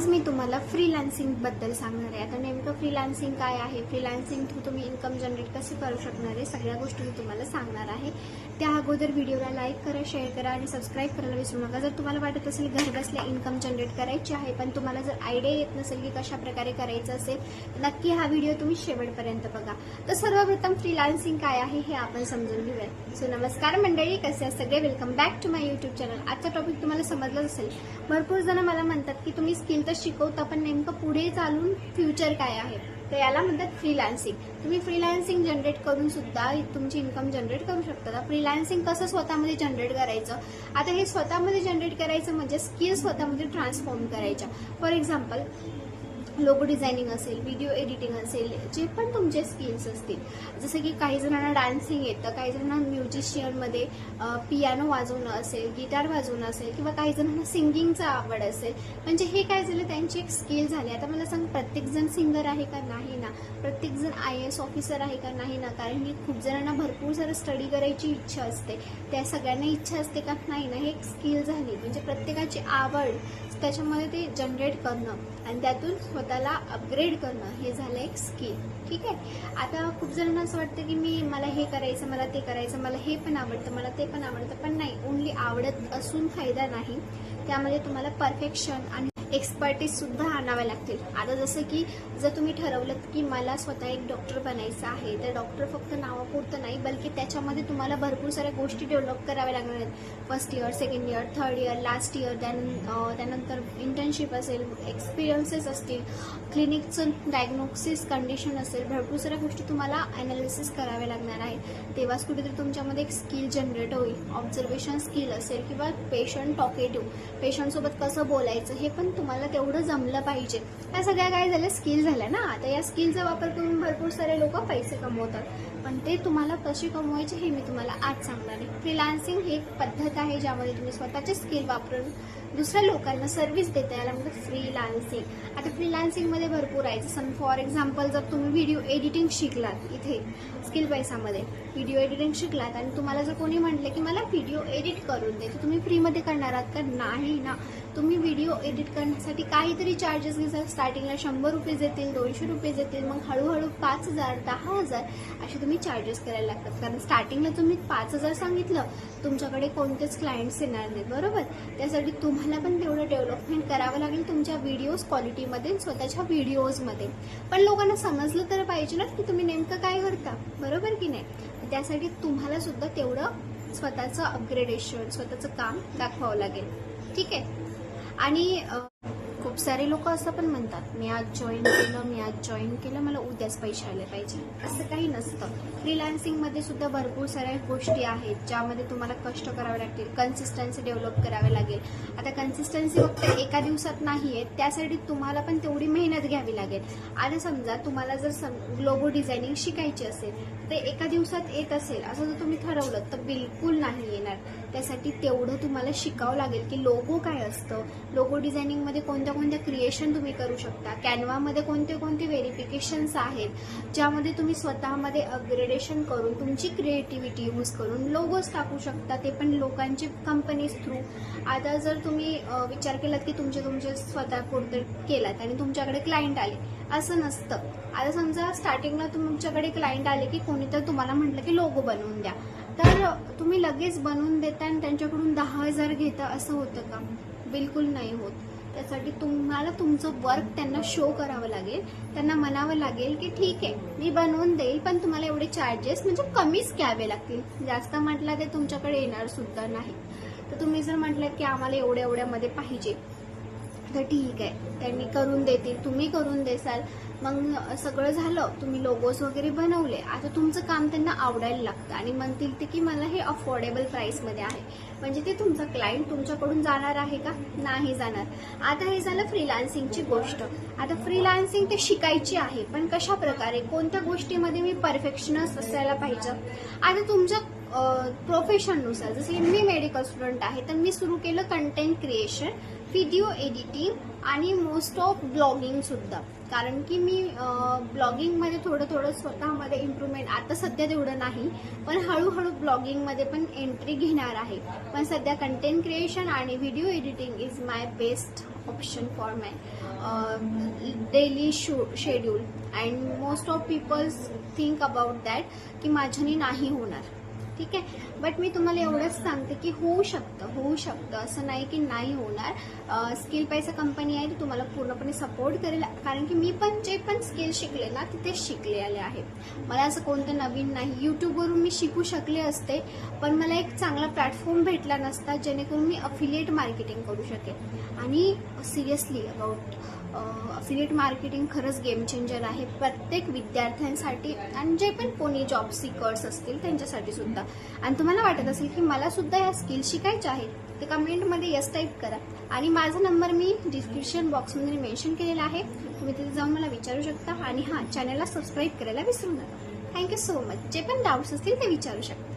आज मी तुम्हाला फ्रीलान्सिंग बद्दल सांगणार आहे। आता नेमकं फ्रीलान्सिंग काय आहे, फ्रीलान्सिंग थ्रू तुम्ही इन्कम जनरेट कसे करू शकणार आहे, सगळ्या गोष्टी मी तुम्हाला सांगणार आहे। त्या अगोदर व्हिडिओला लाईक करा, शेअर करा आणि सबस्क्राईब करायला विसरू नका। जर तुम्हाला वाटत असेल घर बसल्या इन्कम जनरेट करायची आहे पण तुम्हाला जर आयडिया येत नसेल की कशा प्रकारे करायचं असेल, नक्की हा व्हिडिओ तुम्ही शेवटपर्यंत बघा। तर सर्वप्रथम फ्रीलान्सिंग काय आहे हे आपण समजून घेऊया। सो नमस्कार मंडळी, कसे आहात सगळे? Welcome back to my YouTube channel. आजचा टॉपिक तुम्हाला समजलं असेल। भरपूर जण मला म्हणतात की तुम्ही स्किल तर शिकवता पण नेमकं पुढे चालून फ्युचर काय आहे, तर याला म्हणतात फ्रीलान्सिंग। तुम्ही फ्रीलान्सिंग जनरेट करून सुद्धा तुमची इन्कम जनरेट करू शकता। फ्रीलान्सिंग कसं स्वतःमध्ये जनरेट करायचं, आता हे स्वतःमध्ये जनरेट करायचं म्हणजे स्किल स्वतःमध्ये ट्रान्सफॉर्म करायच्या। फॉर एक्झाम्पल लोगो डिझायनिंग असेल, व्हिडिओ एडिटिंग असेल, जे पण तुमचे स्किल्स असतील, जसं की काही जणांना डान्सिंग येतं, काही जणांना म्युझिशियनमध्ये पियानो वाजवणं असेल, गिटार वाजवणं असेल, किंवा काही जणांना सिंगिंगचा आवड असेल, म्हणजे हे काय झालं त्यांची एक स्किल झाली। आता मला सांग, प्रत्येकजण सिंगर आहे का? नाही ना। प्रत्येकजण IAS ऑफिसर आहे का? नाही ना। कारण की खूप जणांना भरपूर सारं स्टडी करायची इच्छा असते, त्या सगळ्यांना इच्छा असते का? नाही ना। हे एक स्किल झाली, म्हणजे प्रत्येकाची आवड त्याच्यामध्ये ते जनरेट करणं आणि त्यातून स्वतःला अपग्रेड करणं, हे झालं एक स्किल। ठीक आहे। आता खूप जणांना असं वाटतं की मला हे करायचं, मला ते करायचं, मला हे पण आवडतं, मला ते पण आवडतं, पण नाही, ओन्ली आवडत असून फायदा नाही, त्यामध्ये तुम्हाला परफेक्शन आणि एक्सपर्टीज सुद्धा आणाव्या लागतील। आता जसं की जर तुम्ही ठरवलं की मला स्वतः एक डॉक्टर बनायचं आहे, तर डॉक्टर फक्त नावापुरतं नाही, बल्कि त्याच्यामध्ये तुम्हाला भरपूर साऱ्या गोष्टी डेव्हलप कराव्या लागणार आहेत। First year, second year, third year, last year, त्यानंतर इंटर्नशिप असेल, एक्सपिरियन्सेस असतील, क्लिनिकचं डायग्नोसिस कंडिशन असेल, भरपूर साऱ्या गोष्टी तुम्हाला अनालिसिस कराव्या लागणार आहेत। तेव्हाच कुठेतरी तुमच्यामध्ये एक स्किल जनरेट होईल। ऑब्झर्वेशन स्किल असेल किंवा पेशंट टॉकेटिव्ह, पेशंटसोबत कसं बोलायचं हे पण तुम्हाला तेवढं जमलं पाहिजे। या सगळ्या काय झाल्या, स्किल झाल्या ना। आता या स्किलचा वापर करून भरपूर सारे लोक पैसे कमवतात, पण ते तुम्हाला कसे कमवायचे हे मी तुम्हाला आज सांगणार आहे। फ्रीलान्सिंग ही एक पद्धत आहे ज्यामध्ये तुम्ही स्वतःचे स्किल वापरून दुसऱ्या लोकांना सर्व्हिस देता, याला म्हणतात फ्रीलान्सिंग। आता फ्रीलान्सिंगमध्ये भरपूर आहे। जसं फॉर एक्झाम्पल जर तुम्ही व्हिडिओ एडिटिंग शिकलात, इथे स्किल पैसामध्ये व्हिडिओ एडिटिंग शिकलात आणि तुम्हाला जर कोणी म्हटलं की मला व्हिडिओ एडिट करून दे, तर तुम्ही फ्रीमध्ये करणार आहात का? नाही ना। तुम्ही व्हिडिओ एडिट करण्यासाठी काहीतरी चार्जेस घेसाल। स्टार्टिंगला 100 रुपये येतील, 200 रुपये येतील, मग हळूहळू 5000, 10,000 असे तुम्ही चार्जेस करायला लागतात। कारण स्टार्टिंगला तुम्ही 5000 सांगितलं, तुमच्याकडे कोणतेच क्लायंट्स येणार नाही, बरोबर? त्यासाठी तुम्हाला पण तेवढं डेव्हलपमेंट करावं लागेल तुमच्या व्हिडिओज क्वालिटीमध्ये, स्वतःच्या व्हिडिओजमध्ये। पण लोकांना समजलं तर पाहिजे ना की तुम्ही नेमकं काय करता, बरोबर की नाही? त्यासाठी तुम्हाला सुद्धा तेवढं स्वतःचं अपग्रेडेशन, स्वतःचं काम दाखवावं लागेल। ठीक आहे। आणि खूप सारे लोक असं पण म्हणतात, मी आज जॉईन केलं, मला उद्याच पैसे आले पाहिजे। असं काही नसतं। फ्रीलान्सिंगमध्ये सुद्धा भरपूर साऱ्या गोष्टी आहेत ज्यामध्ये तुम्हाला कष्ट करावे लागतील, कन्सिस्टन्सी डेव्हलप करावी लागेल। आता कन्सिस्टन्सी फक्त एका दिवसात नाही आहे, त्यासाठी तुम्हाला पण तेवढी मेहनत घ्यावी लागेल। आता समजा तुम्हाला जर लोगो डिझायनिंग शिकायची असेल, ते एका दिवसात येत असेल असं जर तुम्ही ठरवलं तर बिलकुल नाही येणार। त्यासाठी तेवढं तुम्हाला शिकावं लागेल की लोगो काय असतं, लोगो डिझायनिंगमध्ये कोणत्या क्रिएशन तुम्ही करू शकता, कॅनवामध्ये कोणते व्हेरिफिकेशन्स आहेत ज्यामध्ये तुम्ही स्वतःमध्ये अपग्रेडेशन करून तुमची क्रिएटिव्हिटी यूज करून लोगोज टाकू शकता, ते पण लोकांचे कंपनीज थ्रू। आता जर तुम्ही विचार केलात की तुमचे स्वतः पुरतं केलात आणि तुमच्याकडे क्लायंट आले, असं नसतं। आता समजा स्टार्टिंगला तुमच्याकडे क्लायंट आले की कोणीतरी तुम्हाला म्हटलं की लोगो बनवून द्या, तर तुम्ही लगेच बनवून देता आणि त्यांच्याकडून 10,000 घेता, असं होतं का? बिलकुल नाही होत। त्यासाठी तुम्हाला तुमचं वर्क त्यांना शो करावं लागेल, त्यांना म्हणावं लागेल की ठीक आहे मी बनवून देईल, पण तुम्हाला एवढे चार्जेस म्हणजे कमीच घ्यावे लागतील। जास्त म्हटलं ते तुमच्याकडे येणार सुद्धा नाही। तर तुम्ही जर म्हटलं की आम्हाला एवढ्यामध्ये पाहिजे, तर ठीक आहे, त्यांनी करून देतील, तुम्ही करून देसाल। मग सगळं झालं, तुम्ही लोगोज वगैरे बनवले, आता तुमचं काम त्यांना आवडायला लागतं आणि म्हणतील ते की मला हे अफोर्डेबल प्राइसमध्ये आहे, म्हणजे ते तुमचा क्लायंट तुमच्याकडून जाणार आहे का? नाही जाणार। आता हे झालं फ्रीलान्सिंगची गोष्ट। आता फ्रीलान्सिंग ते शिकायची आहे, पण कशा प्रकारे, कोणत्या गोष्टीमध्ये मी परफेक्शनिस्ट असायला पाहिजे। आता तुमच्या प्रोफेशननुसार, जसे मी मेडिकल स्टुडंट आहे तर मी सुरू केलं कंटेंट क्रिएशन, व्हिडिओ एडिटिंग आणि मोस्ट ऑफ ब्लॉगिंग सुद्धा। कारण की मी ब्लॉगिंगमध्ये थोडं स्वतःमध्ये इम्प्रूव्हमेंट, आता सध्या तेवढं नाही, पण हळूहळू ब्लॉगिंगमध्ये पण एंट्री घेणार आहे। पण सध्या कंटेंट क्रिएशन आणि video editing is my best option form आहे, daily schedule. And most of peoples think about that की माझ्याने नाही होणार. ठीक आहे, बट मी तुम्हाला एवढंच सांगते की होऊ शकतं असं नाही की नाही होणार. स्किल पैसा कंपनी आहे ती तुम्हाला पूर्णपणे सपोर्ट करेल, कारण की मी पण जे पण स्किल शिकले ना तिथेच शिकलेले आहे. मला असं कोणतं नवीन नाही. यूट्यूबवरून मी शिकू शकले असते, पण मला एक चांगला प्लॅटफॉर्म भेटला नसता जेणेकरून मी अफिलिएट मार्केटिंग करू शकेल. आणि सिरियसली अबाउट अफिलिएट मार्केटिंग खरंच गेम चेंजर आहे प्रत्येक विद्यार्थ्यांसाठी आणि जे पण कोणी जॉब सीकर्स असतील त्यांच्यासाठी सुद्धा. आणि तुम्हाला वाटत असेल की मला सुद्धा या स्किल शिकायच्या आहेत, ते कमेंटमध्ये यस टाईप करा. आणि माझा नंबर मी डिस्क्रिप्शन बॉक्समध्ये मेन्शन केलेला आहे, तुम्ही तिथे जाऊन मला विचारू शकता. आणि हां, चॅनलला सबस्क्राईब करायला विसरू नका. Thank you so much. जे पण डाऊट्स असतील ते विचारू शकता.